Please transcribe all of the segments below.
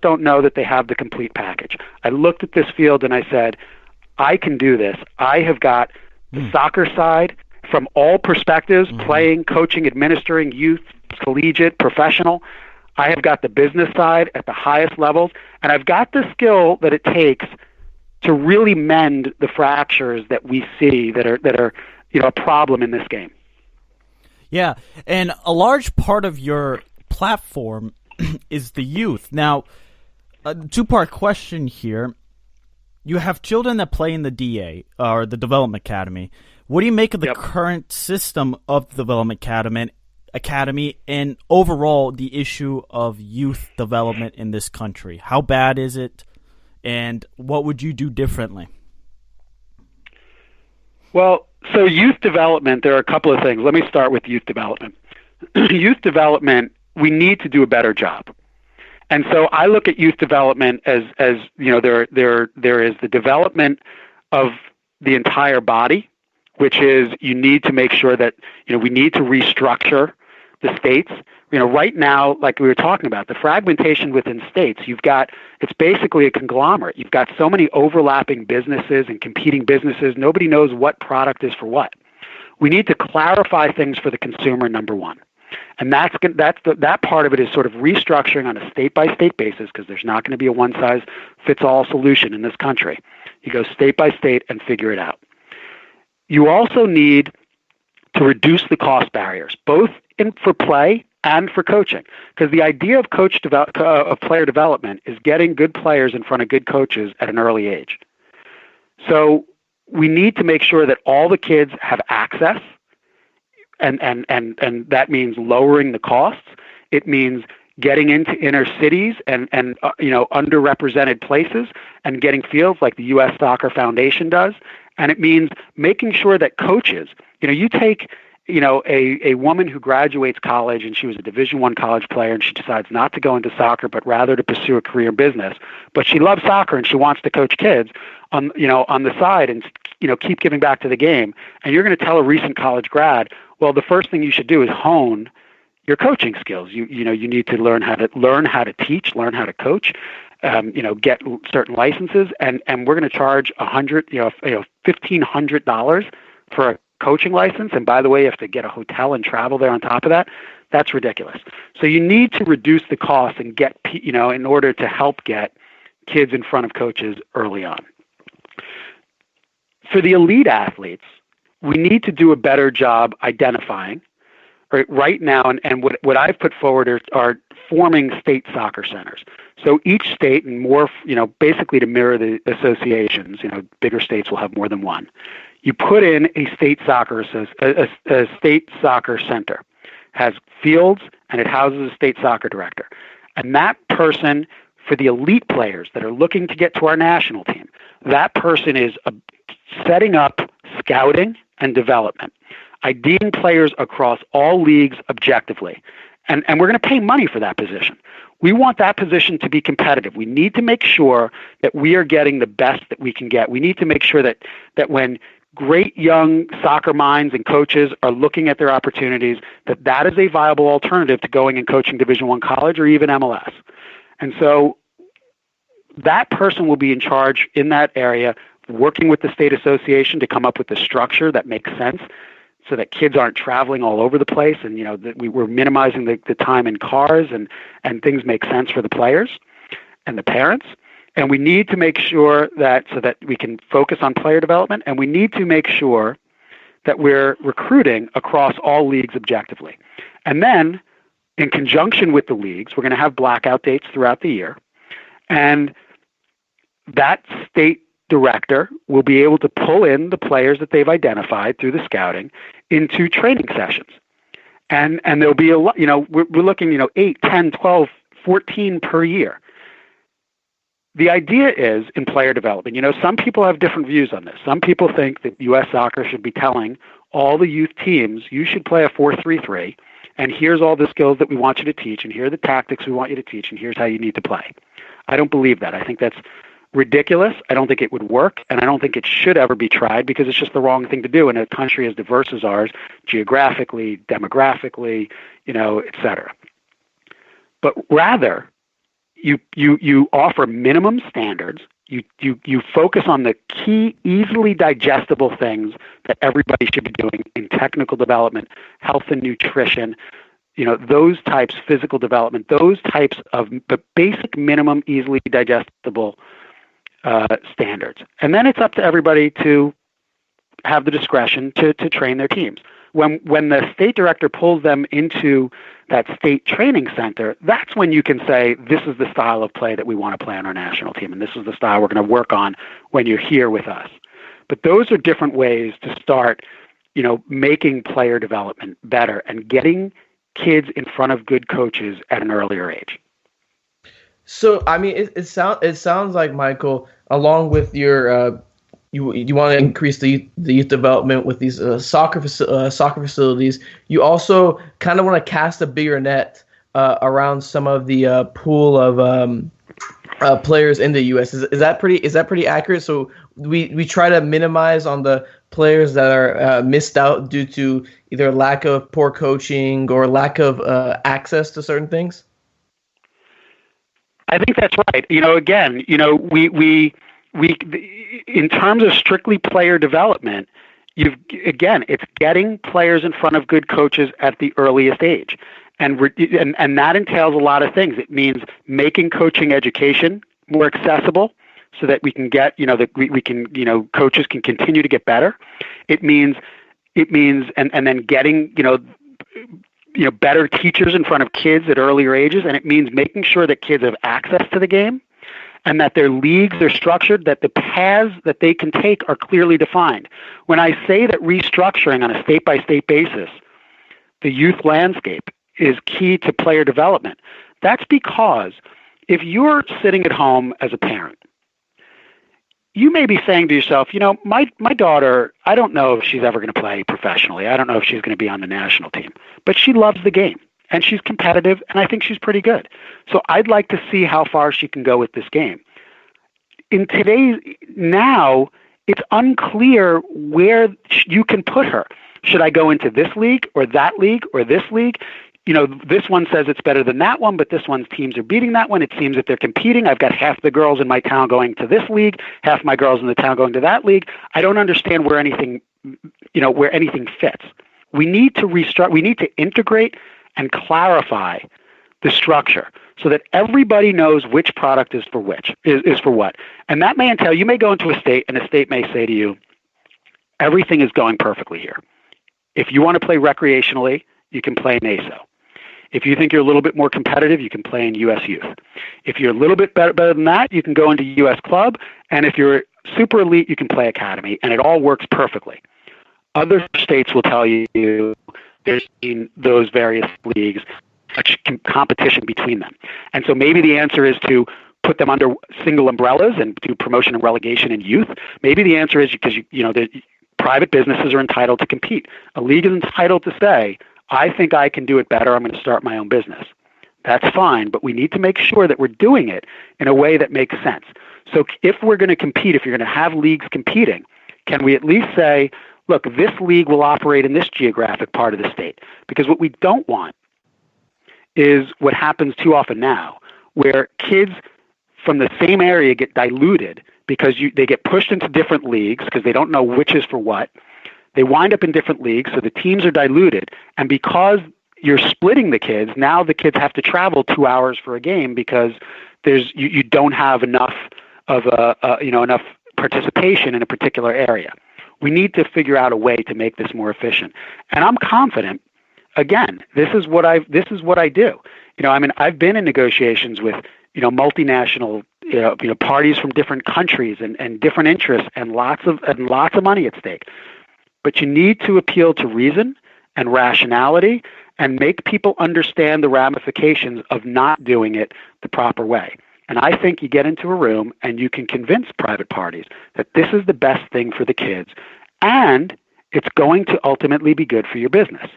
don't know that they have the complete package. I looked at this field and I said, I can do this. I have got the soccer side from all perspectives, playing, coaching, administering, youth, collegiate, professional. I have got the business side at the highest levels, and I've got the skill that it takes to really mend the fractures that we see that are a problem in this game. Yeah, and a large part of your platform is the youth. Now, a two-part question here. You have children that play in the DA, or the Development Academy. What do you make of the current system of the Development Academy and overall the issue of youth development in this country? How bad is it, and what would you do differently? Well, so youth development, there are a couple of things. Let me start with youth development. Youth development, we need to do a better job. And so I look at youth development as there is the development of the entire body, which is you need to make sure that, we need to restructure the states. Right now, like we were talking about, the fragmentation within states, it's basically a conglomerate. You've got so many overlapping businesses and competing businesses. Nobody knows what product is for what. We need to clarify things for the consumer, number one. And that part of it is sort of restructuring on a state-by-state basis, because there's not going to be a one-size-fits-all solution in this country. You go state by state and figure it out. You also need to reduce the cost barriers, both for play and for coaching, because the idea of player development is getting good players in front of good coaches at an early age. So we need to make sure that all the kids have access. And that means lowering the costs. It means getting into inner cities and underrepresented places and getting fields like the U.S. Soccer Foundation does. And it means making sure that coaches, you take, a woman who graduates college and she was a Division I college player and she decides not to go into soccer but rather to pursue a career in business, but she loves soccer and she wants to coach kids on the side and keep giving back to the game. And you're going to tell a recent college grad, well, the first thing you should do is hone your coaching skills. You need to learn how to teach, learn how to coach, get certain licenses, and we're going to charge $1,500 for a coaching license. And by the way, you have to get a hotel and travel there on top of that. That's ridiculous. So you need to reduce the cost and get, in order to help get kids in front of coaches early on. For the elite athletes, we need to do a better job identifying right now, and what I've put forward are forming state soccer centers. So each state, and more, basically to mirror the associations, bigger states will have more than one. You put in a state soccer center, has fields, and it houses a state soccer director. And that person, for the elite players that are looking to get to our national team, that person is setting up scouting and development, IDing players across all leagues objectively. And we're going to pay money for that position. We want that position to be competitive. We need to make sure that we are getting the best that we can get. We need to make sure that when great young soccer minds and coaches are looking at their opportunities, that is a viable alternative to going and coaching Division I college or even MLS. And so that person will be in charge in that area, working with the state association to come up with the structure that makes sense so that kids aren't traveling all over the place, and that we're minimizing the time in cars, and things make sense for the players and the parents. And we need to make sure that we can focus on player development, and we need to make sure that we're recruiting across all leagues objectively. And then in conjunction with the leagues, we're going to have blackout dates throughout the year, and that state director will be able to pull in the players that they've identified through the scouting into training sessions. And there'll be a lot, we're looking, 8, 10, 12, 14 per year. The idea is in player development, some people have different views on this. Some people think that U.S. Soccer should be telling all the youth teams, you should play a 4-3-3, and here's all the skills that we want you to teach, and here are the tactics we want you to teach, and here's how you need to play. I don't believe that. I think that's ridiculous. I don't think it would work, and I don't think it should ever be tried, because it's just the wrong thing to do in a country as diverse as ours, geographically, demographically, et cetera. But rather, you offer minimum standards. You focus on the key, easily digestible things that everybody should be doing in technical development, health and nutrition, those types, physical development, those types of the basic minimum, easily digestible standards. And then it's up to everybody to have the discretion to train their teams. When the state director pulls them into that state training center, that's when you can say, this is the style of play that we want to play on our national team, and this is the style we're going to work on when you're here with us. But those are different ways to start, making player development better and getting kids in front of good coaches at an earlier age. So, I mean, it sounds like, Michael, along with your you want to increase the youth development with these soccer facilities. You also kind of want to cast a bigger net around some of the pool of players in the U.S. Is that pretty accurate? So we try to minimize on the players that are missed out due to either lack of poor coaching or lack of access to certain things. I think that's right. Again, we in terms of strictly player development, it's getting players in front of good coaches at the earliest age, and that entails a lot of things. It means making coaching education more accessible, so that we can get coaches can continue to get better. It means and then getting better teachers in front of kids at earlier ages, and it means making sure that kids have access to the game, and that their leagues are structured, that the paths that they can take are clearly defined. When I say that restructuring on a state-by-state basis the youth landscape is key to player development, that's because if you're sitting at home as a parent, you may be saying to yourself, my daughter, I don't know if she's ever going to play professionally. I don't know if she's going to be on the national team, but she loves the game. And she's competitive, and I think she's pretty good. So I'd like to see how far she can go with this game. Now, it's unclear where you can put her. Should I go into this league or that league or this league? This one says it's better than that one, but this one's teams are beating that one. It seems that they're competing. I've got half the girls in my town going to this league, half my girls in the town going to that league. I don't understand where anything fits. We need to we need to integrate and clarify the structure so that everybody knows which product is for what. And that may entail, you may go into a state and a state may say to you, everything is going perfectly here. If you want to play recreationally, you can play in ASO. If you think you're a little bit more competitive, you can play in US Youth. If you're a little bit better than that, you can go into US Club. And if you're super elite, you can play Academy. And it all works perfectly. Other states will tell you there's in those various leagues such competition between them. And so maybe the answer is to put them under single umbrellas and do promotion and relegation in youth. Maybe the answer is because the private businesses are entitled to compete. A league is entitled to say, I think I can do it better. I'm going to start my own business. That's fine, but we need to make sure that we're doing it in a way that makes sense. So if we're going to compete, if you're going to have leagues competing, can we at least say, look, this league will operate in this geographic part of the state? Because what we don't want is what happens too often now, where kids from the same area get diluted because they get pushed into different leagues because they don't know which is for what. They wind up in different leagues, so the teams are diluted. And because you're splitting the kids, now the kids have to travel 2 hours for a game because you don't have enough of enough participation in a particular area. We need to figure out a way to make this more efficient. And I'm confident. Again, this is what I do. I've been in negotiations with multinational parties from different countries and different interests and lots of money at stake. But you need to appeal to reason and rationality and make people understand the ramifications of not doing it the proper way. And I think you get into a room and you can convince private parties that this is the best thing for the kids, and it's going to ultimately be good for your business.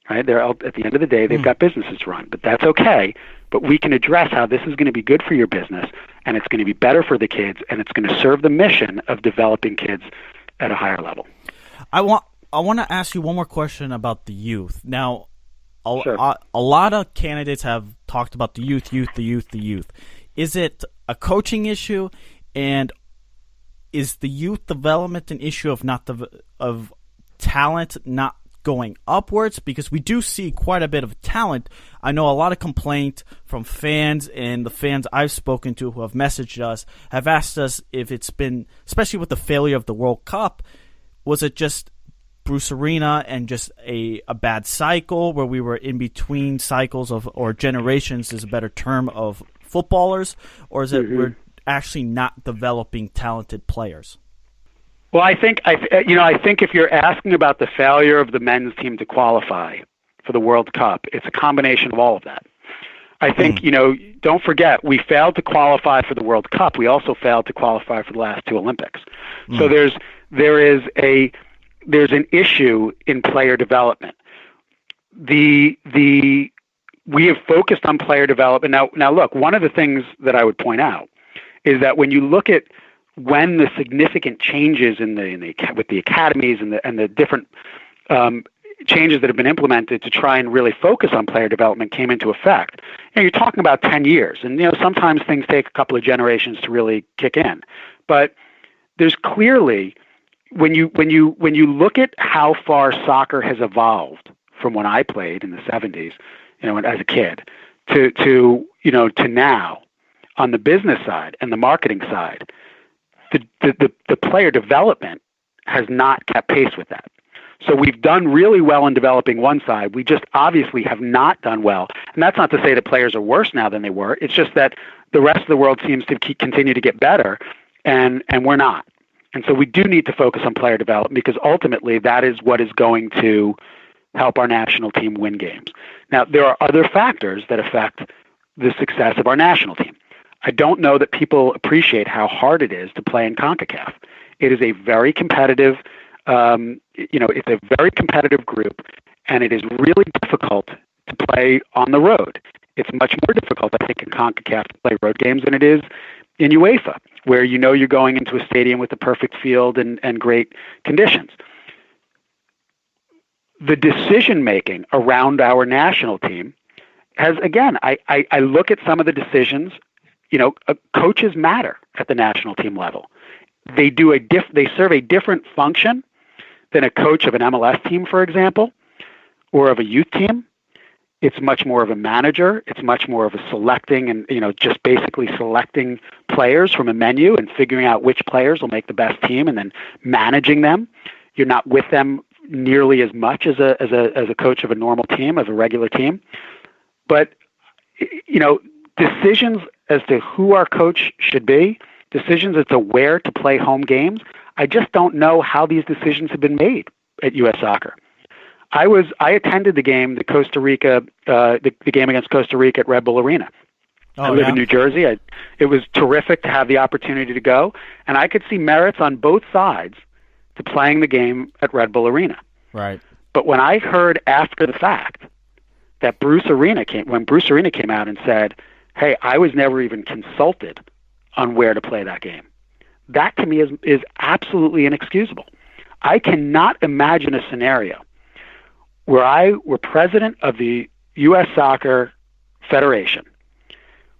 Right? At the end of the day, they've got businesses to run, but that's okay. But we can address how this is going to be good for your business, and it's going to be better for the kids, and it's going to serve the mission of developing kids at a higher level. I want to ask you one more question about the youth. Now, Sure. A lot of candidates have talked about the youth. Is it a coaching issue, and is the youth development an issue of talent not going upwards? Because we do see quite a bit of talent. I know a lot of complaint from fans, and the fans I've spoken to who have messaged us have asked us if it's been, especially with the failure of the World Cup, was it just Bruce Arena and just a bad cycle where we were in between cycles of, or generations is a better term, of footballers, or is it we're actually not developing talented players? Well, I think if you're asking about the failure of the men's team to qualify for the World Cup, it's a combination of all of that. I think, don't forget, we failed to qualify for the World Cup. We also failed to qualify for the last two Olympics. So there's an issue in player development. We have focused on player development. Now look, one of the things that I would point out is that when you look at when the significant changes with the academies and the different changes that have been implemented to try and really focus on player development came into effect, you're talking about 10 years. And sometimes things take a couple of generations to really kick in. But there's clearly, when you look at how far soccer has evolved from when I played in the 70s, as a kid, to now, on the business side and the marketing side, the player development has not kept pace with that. So we've done really well in developing one side. We just obviously have not done well. And that's not to say that players are worse now than they were. It's just that the rest of the world seems to continue to get better, and we're not. And so we do need to focus on player development, because ultimately that is what is going to help our national team win games. Now, there are other factors that affect the success of our national team. I don't know that people appreciate how hard it is to play in CONCACAF. It is a very competitive, it's a very competitive group, and it is really difficult to play on the road. It's much more difficult, I think, in CONCACAF to play road games than it is in UEFA, where you're going into a stadium with a perfect field and great conditions. The decision-making around our national team has, again, I look at some of the decisions. Coaches matter at the national team level. They serve a different function than a coach of an MLS team, for example, or of a youth team. It's much more of a manager. It's much more of a selecting and, just basically selecting players from a menu and figuring out which players will make the best team and then managing them. You're not with them nearly as much as a coach of a normal team, of a regular team. But, decisions as to who our coach should be, decisions as to where to play home games, I just don't know how these decisions have been made at U.S. Soccer. I attended the game, the game against Costa Rica at Red Bull Arena. I live in New Jersey. It was terrific to have the opportunity to go, and I could see merits on both sides to playing the game at Red Bull Arena. Right. But when I heard after the fact that when Bruce Arena came out and said, "Hey, I was never even consulted on where to play that game," that to me is absolutely inexcusable. I cannot imagine a scenario where I were president of the U.S. Soccer Federation,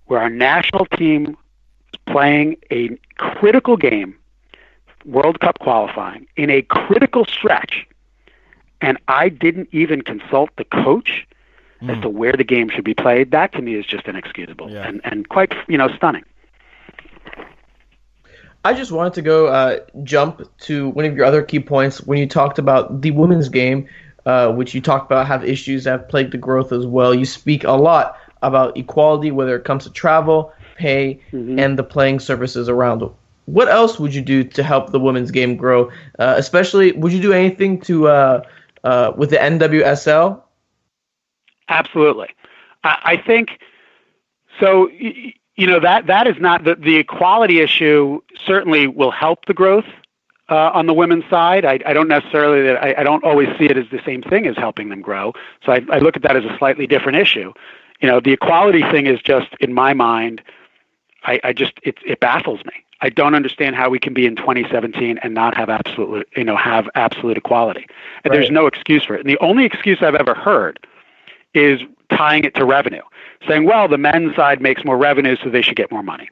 where our national team was playing a critical game, World Cup qualifying, in a critical stretch, and I didn't even consult the coach as to where the game should be played. That to me is just inexcusable and quite stunning. I just wanted to go jump to one of your other key points when you talked about the women's game, which you talked about have issues that have plagued the growth as well. You speak a lot about equality, whether it comes to travel, pay, and the playing services around it. What else would you do to help the women's game grow? Especially, would you do anything to with the NWSL? Absolutely. I think so. That is not the equality issue. Certainly will help the growth on the women's side. I don't necessarily I don't always see it as the same thing as helping them grow. So I look at that as a slightly different issue. The equality thing is just, in my mind, it baffles me. I don't understand how we can be in 2017 and not have absolute equality. And There's no excuse for it. And the only excuse I've ever heard is tying it to revenue. saying, well, the men's side makes more revenue, so they should get more money.